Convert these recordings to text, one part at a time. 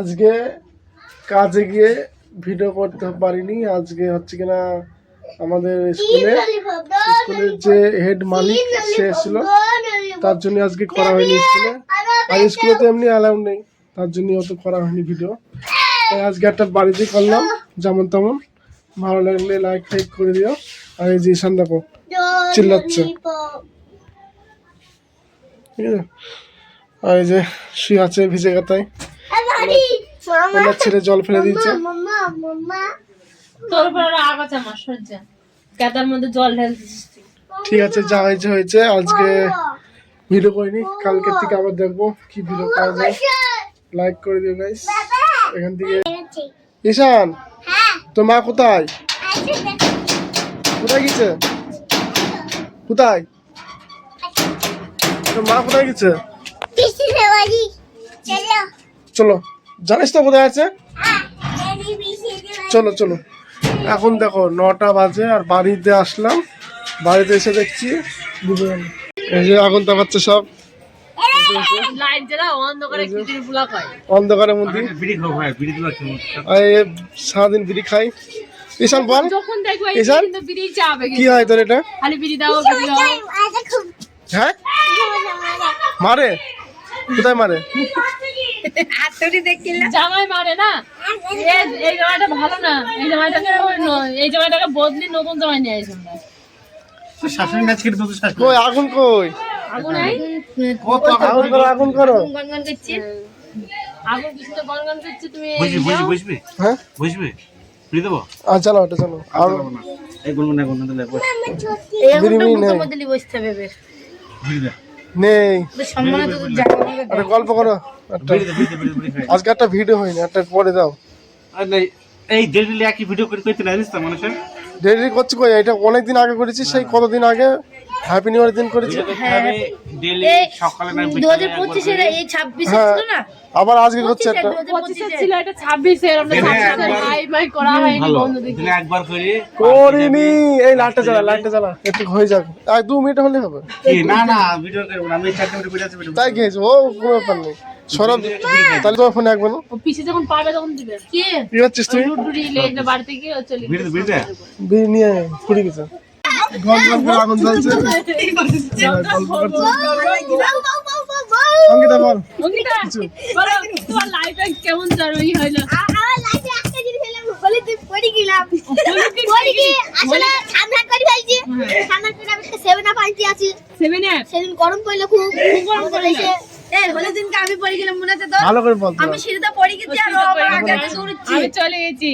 আজকে কাজে গিয়ে ভিডিও করতে পারিনি। আজকে হচ্ছে কিনা আমাদের স্কুলের যে হেড মালিক সে এসেছিল, তার জন্য আজকে করা হয়নি স্কুলে। আর স্কুলে তো এমনি অ্যালাউ নেই, তার জন্য অত করা হয়নি ভিডিও। তাই আজকে একটা বাড়িতে করলাম যেমন তেমন। ভালো লাগলে লাইক ফাইক করে দিও। আর এই যে ঈশান দেখো চিল্লাচ্ছে, ঠিক আছে। আর এই যে শুয়ে আছে ভিজে কাতায়, ওনার ছেলে জল ফেলে দিয়েছে। ঠিক আছে, যা হয়েছে হয়েছে। আজকে ভিডিও করিনি, কালকের থেকে আবার দেখবো কি ভিডিও করা যায়। লাইক করে দিও গাইস এখান থেকে। ঈশান, তোর মা কোথায়? কোথায় গেছে? কোথায় তোর মা? কোথায় গেছে? চলো, জানিস তো কোথায় আছে? চলো চলো। এখন দেখো 9টা বাজে আর বাড়িতে আসলাম। বাড়িতে এসে দেখছি এই যে আগুন তাপাচ্ছে সব অন্ধকারের মধ্যে। সারাদিন বিড়ি খাই। ঈশান বল, ঈশান কি হয় তোর এটা? হ্যাঁ মারে? কোথায় মারে? জামাই মারে না, এই জামাইটা ভালো না। এই জামাইটাকে বদলি নতুন জামাই নিয়ে আসে। আগুন কই? আগুন করো। চলো ওটা চলো। নেই, গল্প করো। আজকে একটা ভিডিও হয়নি, একটা পরে দাও। এই ডেলি একই ভিডিও করতে জানিস তো মানুষের ডেলি করছি কই? এটা অনেকদিন আগে করেছি, সেই কতদিন আগে হ্যাপি নিউ ইয়ার দিন করেছি। ডেলি সকালে না 2025 এর এই 26 ছিল না, আবার আজকে করছে একটা 25 ছিল, এটা 26 এর আমরা 26 হাই বাই করা হয়নি বন্ধু দেখি দিনে একবার করে করিনি। এই লাইটটা জ্বালা, লাইটটা জ্বালা, একটু হয়ে যাক। আর 2 মিনিট হলে হবে। না না ভিডিও করব না, আমি 4 মিনিট ভিডিও আছে। তাই গেছে ও, কোনো ব্যাপার নেই। সরব তাহলে তোমার ফোনে একবার ও পিছে যখন পাবে তখন দিবে। কি করছিস তুই? রুডুরি লেজে বাড়িতে গিয়ে চলে ভিডিও ভিডিও বিড়ি নিয়ে পুড়ে গেছে। গল্প করে আগুন জ্বলছে। অঙ্কিতা বল, অঙ্কিতা বলো তোমার লাইফে কেমন জার্নি হলো? আমার লাইফে একটা জিনিস হলো, বলি তুই পড়ি গেলাম। পড়ি কি আসলে ঠান্ডা করে ফেলছি। ঠান্ডা করে আমি 7 আপ আনতে আছি। 7 আপ সেদিন গরম পড়লো, খুব গরম পড়েছে। এই হলে দিনকে আমি পড়ে গেলাম, মনে আছে তো? ভালো করে বল। আমি সিঁড়িতে পড়ে গেছি আর ও আমার আগে আগে দৌড়ছি। আমি চলে গেছি,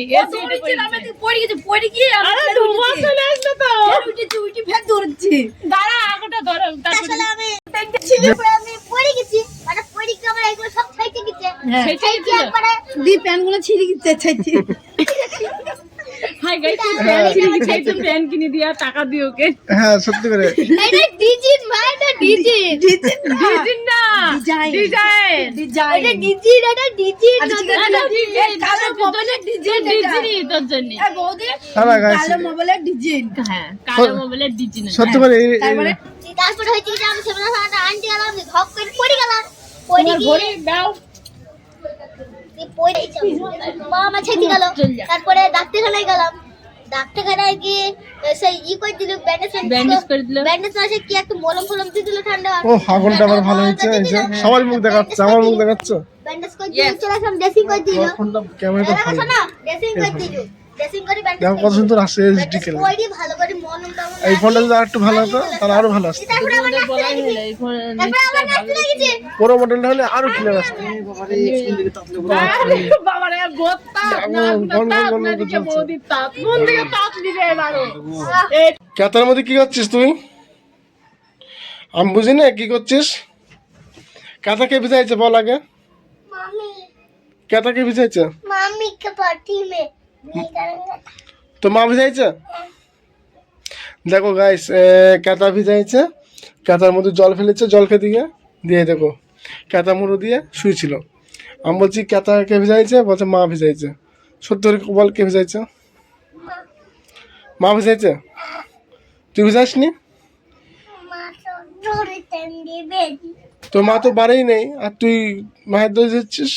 আমি পড়ে গেছি, পড়ে গিয়ে আমি ধোঁয়া চলে আসলো তো। উঠে ফের দৌড়ছি। দাঁড়া আগুনটা ধরো। আসলে আমি ছিল আমি পড়ে গেছি। মানে পড়ে গিয়ে আমার এগুলো সব ফাইটে গেছে। সেটাই একবারে দি প্যানগুলো ছিঁড়ে গেছে চাইছি। হাই গাইস, তুমি প্যান কিনে দিয়া টাকা দিও ওকে। হ্যাঁ সত্যি করে। এটা ডিজিন ভাই, এটা ডিজিন। ডিজাইন না, ডিজাইন এটা ডিজিন, এটা ডিজিন। কালো মোবাইলের ডিজাইন, ডিজাইনই তোর জন্য। এ বৌদি হ্যাঁ গাইস, কালো মোবাইলের ডিজাইন। হ্যাঁ কালো মোবাইলের ডিজাইন। সত্যি করে। তারপরে হয়েছে যে আমি সেভেন আপ আনতে গেলাম, ধপ করে পড়ে গেলাম। পড়ে তোমার গিয়ে ঘড়ি দাও। পড়ে মা আমার ছেড়ে গেল। তারপরে ডাক্তারখানায় গেলাম। ডাক্তারখানায় গিয়ে সেই করে দিল, ব্যান্ডেজ করে দিল। ব্যান্ডেজ মাসে কি একটা মলম ফলম দিয়ে দিল ঠান্ডা। ও আগুনটা আবার ভালো হয়েছে। এই যে সবার মুখ দেখাচ্ছে, আমার মুখ দেখাচ্ছে। ব্যান্ডেজ করে দিল, চলে আসলাম, ড্রেসিং করে দিল। ফোনটা ক্যামেরাটা ভালো। শোনো, ড্রেসিং করে দিল। ড্রেসিং করে ব্যান্ডেজ দেখো কত সুন্দর আসে এইচডি ক্যামেরা। করে ভালো করে মলম টলম। এই ফোনটা যদি আরেকটু ভালো হতো তাহলে আরো ভালো আসতো। তারপরে আমার নাচ বলাই লেগেছে। হলো এই ফোন তারপরে আমার নাচ লেগেছে। পুরো মডেলটা হলে আরো ক্লিয়ার আসতো। বাবারে গোত্তা না গোত্তা নাদিকে বৌদি তাপ কোন দিকে তাপ দিবে এবারে। কেতার মধ্যে কি করছিস তুই? আমি বুঝি না কি করছিস। কেতা কে ভিজাইছে বল আগে। মামি, কেতা কে ভিজাইছে? मामी के पार्टी में नहीं करेंगे। তো মা ভিজাইছে। দেখো গাইস, কেতা ভিজাইছে, কেতার মধ্যে জল ফেলেছে, জল খেতে গিয়ে দিয়ে দেখো কেতা মুড়ো দিয়ে শুয়েছিল। আমি বলছি কেতা কে ভিজাইছে, বলছে মা ভিজাইছে। সত্যি করে বল কে ভিজাইছে? মা ভিজাইছে? তুই ভিজাসনি? माँ तो डोरे तंगे बेटी। তোর মা তো বাড়িই নেই আর তুই মায়ের দোষ দিচ্ছিস।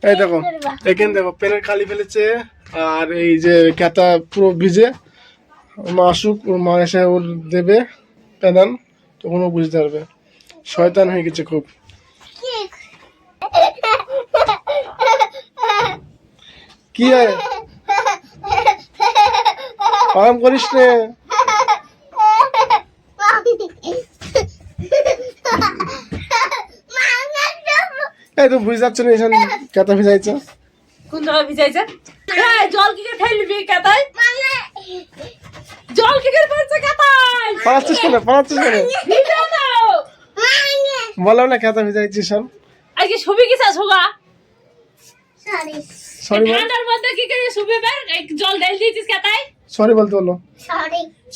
এই দেখো এখানে দেখো পেনের খালি ফেলেছে, আর এই যে কাতা পুরো ভিজে। মা আসুক, ওর মা এসে ওর দেবে পেনান, তখন ও বুঝতে পারবে। শয়তান হয়ে গেছে খুব। কি হয়, আরাম করিস নে। এই তো বুঝতে পারছো না, এখানে কাতা ভিজাইছে। কোন জায়গায় ভিজাইছে? এই জল কি করে ফেলবি কাতায়? জল কি করে পড়ছে কাতায়? পালাচ্ছিস কেন, পালাচ্ছিস কেন? ভিজা দাও। বললাম না কাতা ভিজাইছিস সব। আজকে শুবি কি চাস হোগা? সরি বল, ঠান্ডার মধ্যে কি করে শুবি বের? এই জল ঢেল দিয়েছিস কাতায়? সরি বলতে বলো।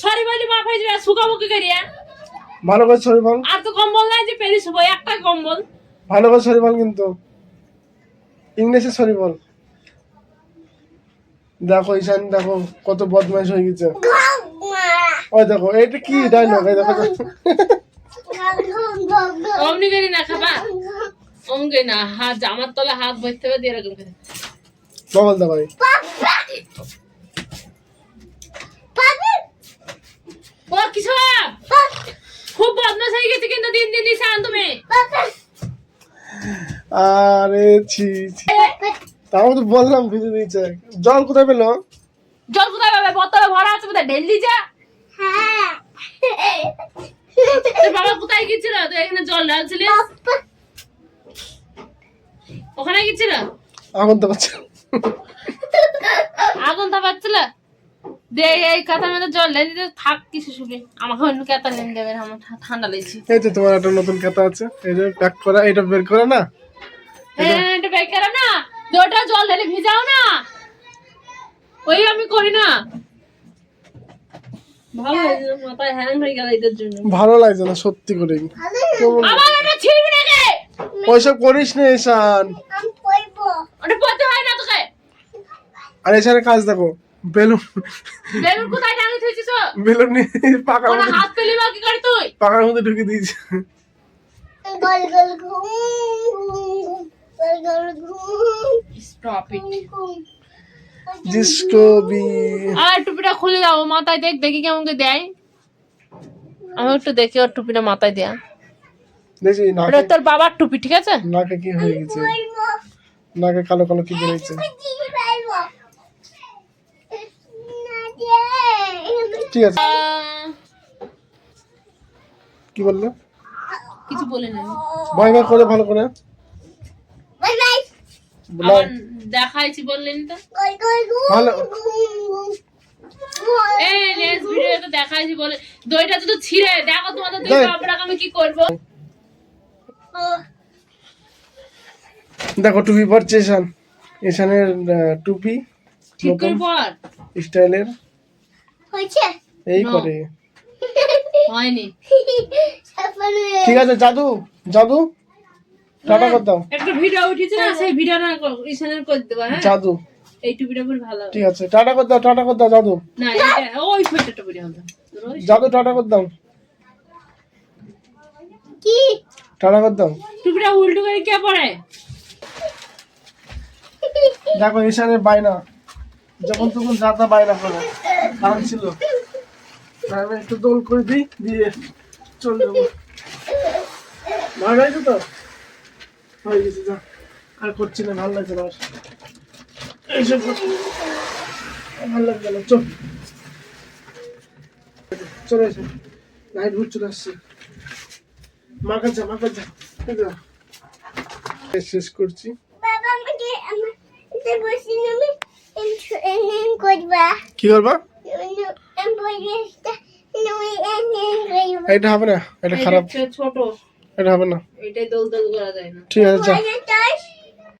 সরি বলি মাফ হয়ে যাবে, শুকাবো কি করিয়া? ভালো করে সরি বল, আর তো কম্বল নাই যে পেরি শুবো, একটা কম্বল। ভালো করে সরি বল, কিন্তু ইংলিশে সরি বল। দেখো ঈশান, দেখো কত বদমাইশ হয়ে গেছে। ওই দেখো এটা কি ডায়লগ, এই দেখো। অমনি করি না খাবা, অমনি করি না, হাত জামার তলে হাত বসতে হবে দিয়ে এরকম করে। বল দা ভাই, ও কিছু খুব বদমাশ হয়ে গেছে কিন্তু দিন দিন ঈশান তুমি। আরে ছি ছি, তাও তো বললাম ভিজে দিয়েছে। জল কোথায় পেলো? জল কোথায় পাবে? বোতলে ভরা আছে, কোথায় ঢেল দি যা। তোর বাবা কোথায় গেছিল? তুই এখানে জল ঢালছিলিস? ওখানে গেছিল? আগুন তো পাচ্ছে। আগুন তাপাচ্ছিল? দে এই কাতার মধ্যে জল ঢেলে দিতে থাক, কিছু শুবি। আমাকে অন্য কাতার লেন দেবে, আমার ঠান্ডা লেগেছে। এই যে তোমার একটা নতুন কাতা আছে, এই যে প্যাক করা, এটা বের করে না। এটা বের করো না, ওটা জল ঢেলে ভিজাও না। ওই আমি করি না। ভালো হয়েছে, মাথায় হ্যাং হয়ে গেল এদের জন্য। ভালো লাগছে না সত্যি করে। আমার এটা ছিড়বি না রে। ওইসব করিস না ঈশান। ওটা পড়তে হয় না তোকে। আর ঈশানের কাজ দেখো, বেলুন, বেলুন কোথায় টাঙিয়ে থুইছিস? বেলুন নিয়ে পাকার ওরা মধ্যে, হাত পেলি বা কি করে তুই? পাকার মধ্যে ঢুকে দিয়েছে। Stop it. जिसको भी আর টুপিটা খুলে দাও, মাথায় দেখ, দেখি কেমন করে দেয়। আমি একটু দেখি ওর টুপিটা মাথায় দেয়া। দেখি ওটা নাকে, তোর বাবার টুপি, ঠিক আছে? নাকে কি হয়ে গেছে, নাকে কালো কালো কি বেরিয়েছে। ঠিক আছে, কি বললে? কিছু বলে না। ভয় ভয় করে ভালো করে আবার দেখাইছি বললেন তো। ভালো। এই নেক্সট ভিডিওতে দেখাইছি বলে দইটা তো ছিঁড়ে দেখো তোমাদের দুই দেখ। বাপরাকে আমি কি করব। দেখো টুপি পরছে ঈশান, ঈশানের টুপি ঠিক নতুন করে পর। স্টাইলের, এই No. করে। হয়নি। ঠিক আছে, জাদু জাদু টাটা কর দাও। একটা ভিডিও উঠেছে না, সেই ভিডিওটা ইসানের করে দেবা। হ্যাঁ, জাদু এই টুপিটা খুব ভালো। ঠিক আছে, টাটা কর দাও, টাটা কর দাও জাদু, না এটা ওই ফটোটা টুপি হবে। জাদু টাটা কর দাও, টাটা কর দাও। টুপিটা উল্টো করে কে পরে? দেখো ঈশানের বায়না, যখন তখন যাতা বায়না করে, কারণ ছিল আমি একটু দোল করে দিই, দিয়ে চলে যাবো। ভালো লাগছে তো, হয়ে গেছে, যা আর করছি না, ভালো লাগছে না আর। এইসব করছি না। ভালো লাগছে না, চল চলে এসে লাইট ভুট চলে আসছে। মা কাছে, মা কাছে শেষ করছি। কি করবা? এটা হবে না, এটা খারাপ, ছোট, এটা হবে না। এটাই দোল দোল করা যায় না। ঠিক আছে, যা।